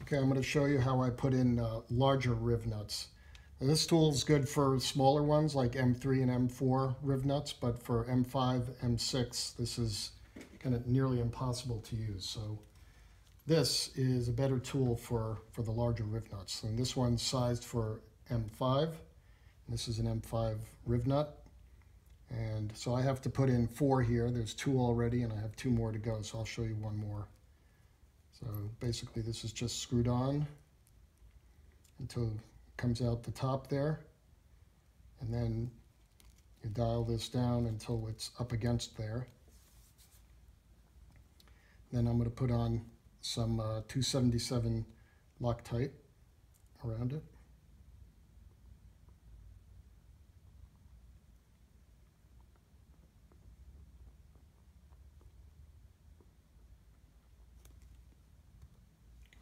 Okay, I'm going to show you how I put in larger Rivnuts. Now, this tool is good for smaller ones like M3 and M4 Rivnuts, but for M5, M6, this is kind of nearly impossible to use. So this is a better tool for the larger Rivnuts. And this one's sized for M5. And this is an M5 Rivnut. And so I have to put in 4 here. There's 2 already, and I have 2 more to go, so I'll show you one more. So basically this is just screwed on until it comes out the top there, and then you dial this down until it's up against there. Then I'm going to put on some 277 Loctite around it.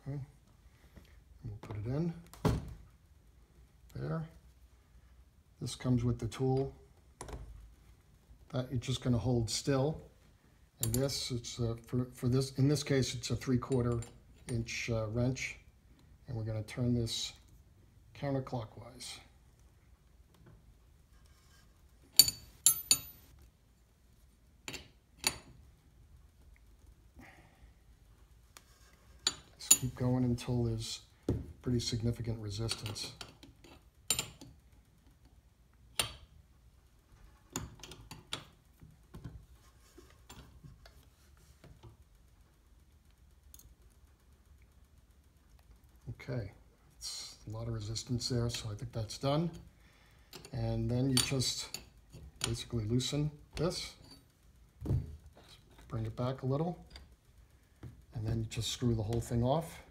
Okay. We'll put it in there. This comes with the tool that you're just going to hold still, and this it's for this, in this case it's a 3/4 inch wrench, and we're going to turn this counterclockwise. Keep going until there's pretty significant resistance. Okay, it's a lot of resistance there, so I think that's done. And then you just basically loosen this, bring it back a little, and then you just screw the whole thing off.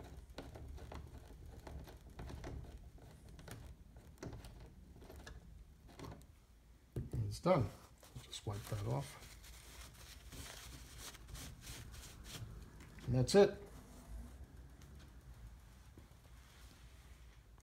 And it's done. Just wipe that off. And that's it.